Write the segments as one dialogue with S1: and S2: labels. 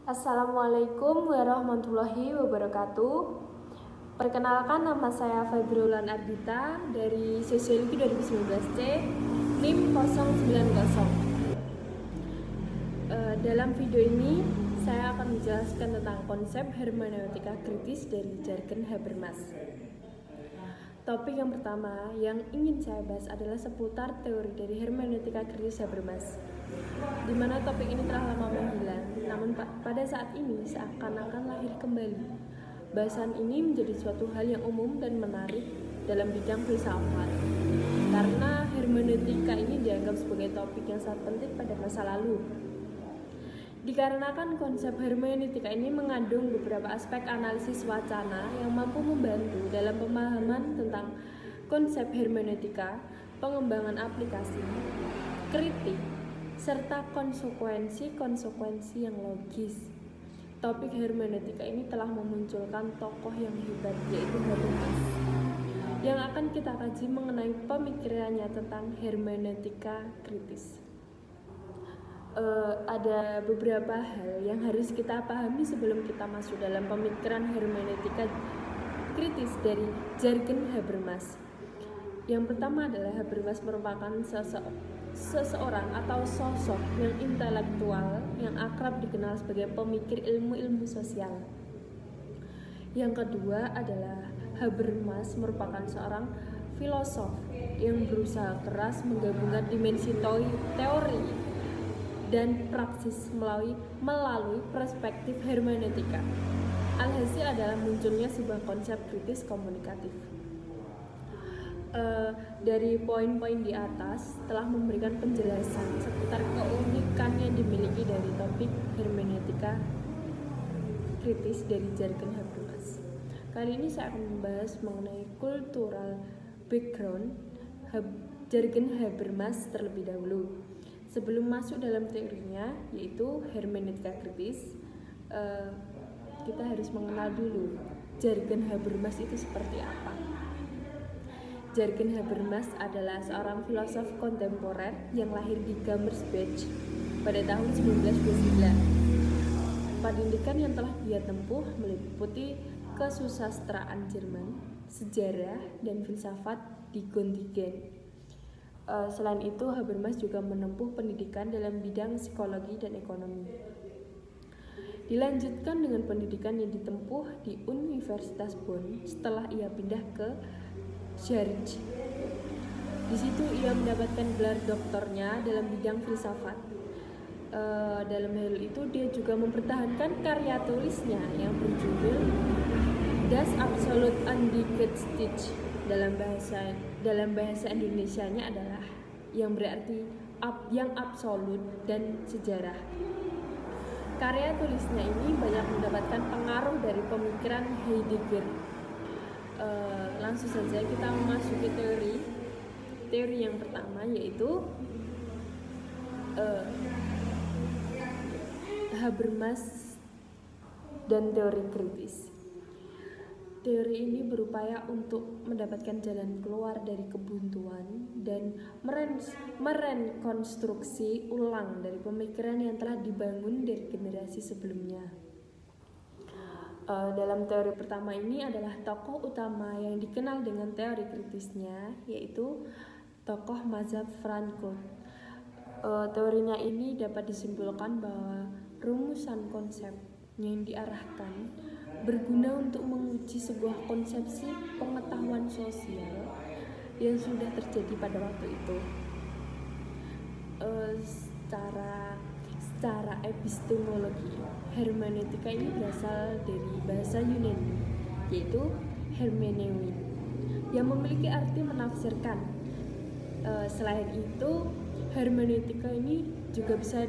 S1: Assalamualaikum warahmatullahi wabarakatuh. Perkenalkan, nama saya Februlan Ardita dari Sosiologi 2019C NIM 090. Dalam video ini saya akan menjelaskan tentang konsep hermeneutika kritis dari Jürgen Habermas. Topik yang pertama yang ingin saya bahas adalah seputar teori dari hermeneutika kritis Habermas, di mana topik ini telah lama menghilang, namun pada saat ini seakan-akan lahir kembali. Bahasan ini menjadi suatu hal yang umum dan menarik dalam bidang filsafat, karena hermeneutika ini dianggap sebagai topik yang sangat penting pada masa lalu. Dikarenakan konsep hermeneutika ini mengandung beberapa aspek analisis wacana yang mampu membantu dalam pemahaman tentang konsep hermeneutika, pengembangan aplikasi, kritik, serta konsekuensi-konsekuensi yang logis. Topik hermeneutika ini telah memunculkan tokoh yang hebat, yaitu Habermas, yang akan kita kaji mengenai pemikirannya tentang hermeneutika kritis. Ada beberapa hal yang harus kita pahami sebelum kita masuk dalam pemikiran hermeneutika kritis dari Jürgen Habermas. Yang pertama adalah Habermas merupakan seseorang atau sosok yang intelektual yang akrab dikenal sebagai pemikir ilmu-ilmu sosial. Yang kedua adalah Habermas merupakan seorang filosof yang berusaha keras menggabungkan dimensi teori dan praksis melalui perspektif hermeneutika. Alhasil adalah munculnya sebuah konsep kritis komunikatif. Dari poin-poin di atas telah memberikan penjelasan seputar keunikan yang dimiliki dari topik hermeneutika kritis dari Jürgen Habermas. Kali ini saya akan membahas mengenai cultural background Jürgen Habermas terlebih dahulu. Sebelum masuk dalam teorinya, yaitu hermeneutika kritis, kita harus mengenal dulu Jürgen Habermas itu seperti apa. Jürgen Habermas adalah seorang filosof kontemporer yang lahir di Gummersbach pada tahun 1929. Pendidikan yang telah dia tempuh meliputi kesusastraan Jerman, sejarah, dan filsafat di Göttingen. Selain itu, Habermas juga menempuh pendidikan dalam bidang psikologi dan ekonomi. Dilanjutkan dengan pendidikan yang ditempuh di Universitas Bonn setelah ia pindah ke Zurich. Di situ ia mendapatkan gelar doktornya dalam bidang filsafat. Dalam hal itu dia juga mempertahankan karya tulisnya yang berjudul Das Absolut und die Geschichte. Dalam bahasa Indonesianya adalah yang berarti yang absolut dan sejarah. Karya tulisnya ini banyak mendapatkan pengaruh dari pemikiran Heidegger. Langsung saja kita memasuki teori yang pertama, yaitu Habermas dan teori kritis. Teori ini berupaya untuk mendapatkan jalan keluar dari kebuntuan dan merekonstruksi ulang dari pemikiran yang telah dibangun dari generasi sebelumnya. Dalam teori pertama ini adalah tokoh utama yang dikenal dengan teori kritisnya, yaitu tokoh mazhab Frankfurt. Teorinya ini dapat disimpulkan bahwa rumusan konsep yang diarahkan berguna untuk menguji sebuah konsepsi pengetahuan sosial yang sudah terjadi pada waktu itu. Secara epistemologi, hermeneutika ini berasal dari bahasa Yunani, yaitu hermeneuin, yang memiliki arti menafsirkan. Selain itu, hermeneutika ini juga bisa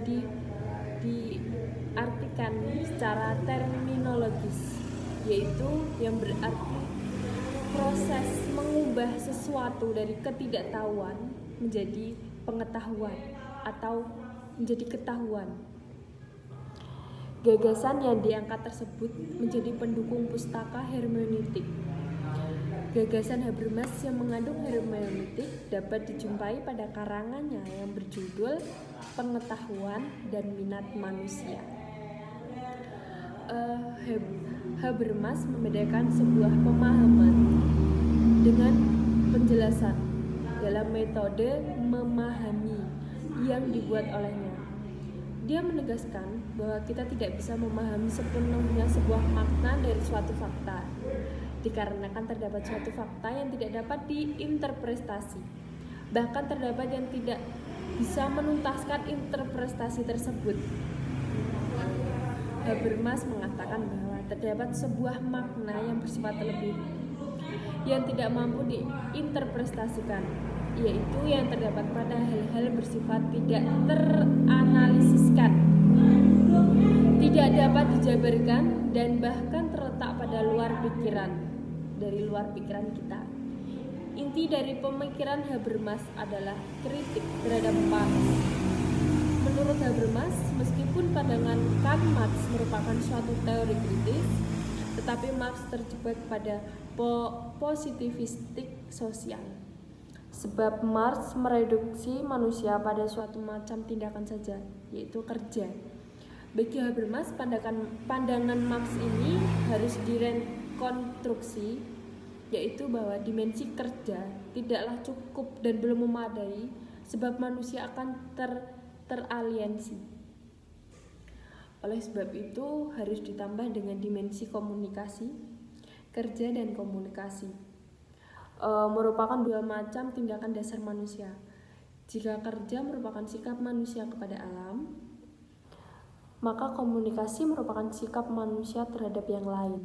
S1: diartikan secara terminologis, yaitu yang berarti proses mengubah sesuatu dari ketidaktahuan menjadi pengetahuan atau menjadi ketahuan. Gagasan yang diangkat tersebut menjadi pendukung pustaka hermeneutik. Gagasan Habermas yang mengandung hermeneutik dapat dijumpai pada karangannya yang berjudul Pengetahuan dan Minat Manusia. Habermas membedakan sebuah pemahaman dengan penjelasan dalam metode memahami yang dibuat olehnya. Dia menegaskan bahwa kita tidak bisa memahami sepenuhnya sebuah makna dari suatu fakta, dikarenakan terdapat suatu fakta yang tidak dapat diinterpretasi. Bahkan terdapat yang tidak bisa menuntaskan interpretasi tersebut. Habermas mengatakan bahwa terdapat sebuah makna yang bersifat lebih yang tidak mampu diinterpretasikan, yaitu yang terdapat pada hal-hal bersifat tidak teranalisiskan, tidak dapat dijabarkan, dan bahkan terletak pada luar pikiran, dari luar pikiran kita. Inti dari pemikiran Habermas adalah kritik terhadap Marx. Menurut Habermas, meskipun pandangan Karl Marx merupakan suatu teori kritis, tetapi Marx terjebak pada positivistik sosial. Sebab Marx mereduksi manusia pada suatu macam tindakan saja, yaitu kerja. Bagi Habermas, pandangan Marx ini harus direkonstruksi, yaitu bahwa dimensi kerja tidaklah cukup dan belum memadai, sebab manusia akan teralienasi. Oleh sebab itu harus ditambah dengan dimensi komunikasi, kerja dan komunikasi. Merupakan dua macam tindakan dasar manusia. Jika kerja merupakan sikap manusia kepada alam, maka komunikasi merupakan sikap manusia terhadap yang lain.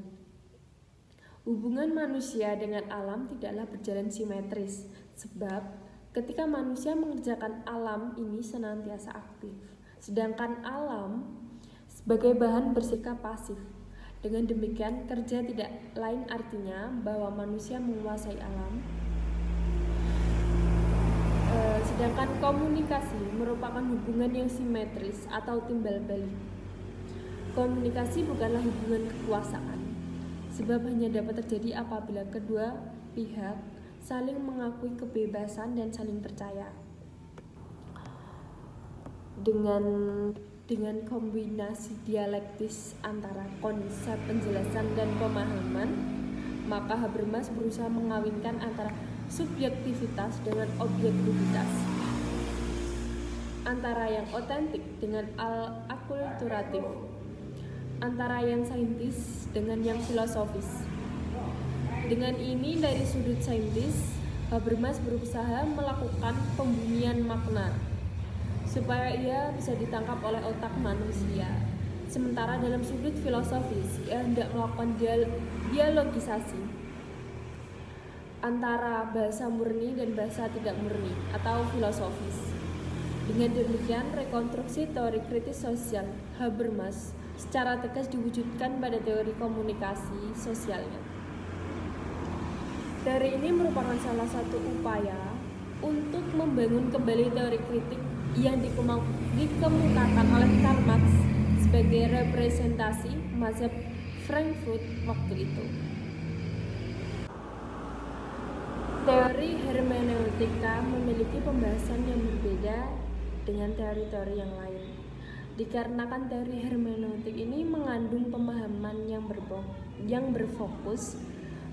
S1: Hubungan manusia dengan alam tidaklah berjalan simetris, sebab ketika manusia mengerjakan alam ini senantiasa aktif, sedangkan alam sebagai bahan bersikap pasif. Dengan demikian, kerja tidak lain artinya bahwa manusia menguasai alam, sedangkan komunikasi merupakan hubungan yang simetris atau timbal balik. Komunikasi bukanlah hubungan kekuasaan, sebab hanya dapat terjadi apabila kedua pihak saling mengakui kebebasan dan saling percaya. Dengan kombinasi dialektis antara konsep penjelasan dan pemahaman, maka Habermas berusaha mengawinkan antara subjektivitas dengan objektivitas, antara yang otentik dengan akulturatif, antara yang saintis dengan yang filosofis. Dengan ini, dari sudut saintis, Habermas berusaha melakukan pembumian makna supaya ia bisa ditangkap oleh otak manusia. Sementara dalam sudut filosofis, ia hendak melakukan dialogisasi antara bahasa murni dan bahasa tidak murni atau filosofis. Dengan demikian, rekonstruksi teori kritis sosial Habermas secara tegas diwujudkan pada teori komunikasi sosialnya. Teori ini merupakan salah satu upaya untuk membangun kembali teori kritik yang dikemukakan oleh Karl Marx sebagai representasi mazhab Frankfurt waktu itu. Teori hermeneutika memiliki pembahasan yang berbeda dengan teori-teori yang lain, dikarenakan teori hermeneutik ini mengandung pemahaman yang berfokus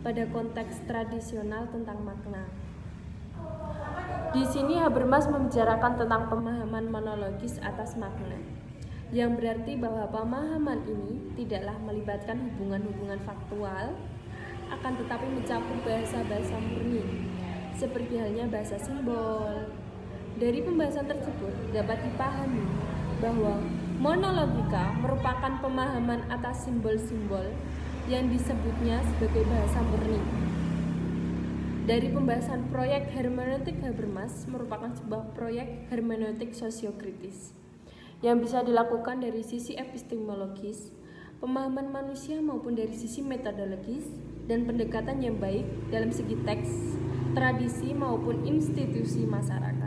S1: pada konteks tradisional tentang makna. Di sini Habermas membicarakan tentang pemahaman monologis atas makna, yang berarti bahwa pemahaman ini tidaklah melibatkan hubungan-hubungan faktual, akan tetapi mencakup bahasa-bahasa murni, seperti halnya bahasa simbol. Dari pembahasan tersebut dapat dipahami bahwa monologika merupakan pemahaman atas simbol-simbol yang disebutnya sebagai bahasa murni. Dari pembahasan proyek hermeneutik Habermas merupakan sebuah proyek hermeneutik sosiokritis yang bisa dilakukan dari sisi epistemologis, pemahaman manusia maupun dari sisi metodologis dan pendekatan yang baik dalam segi teks, tradisi maupun institusi masyarakat.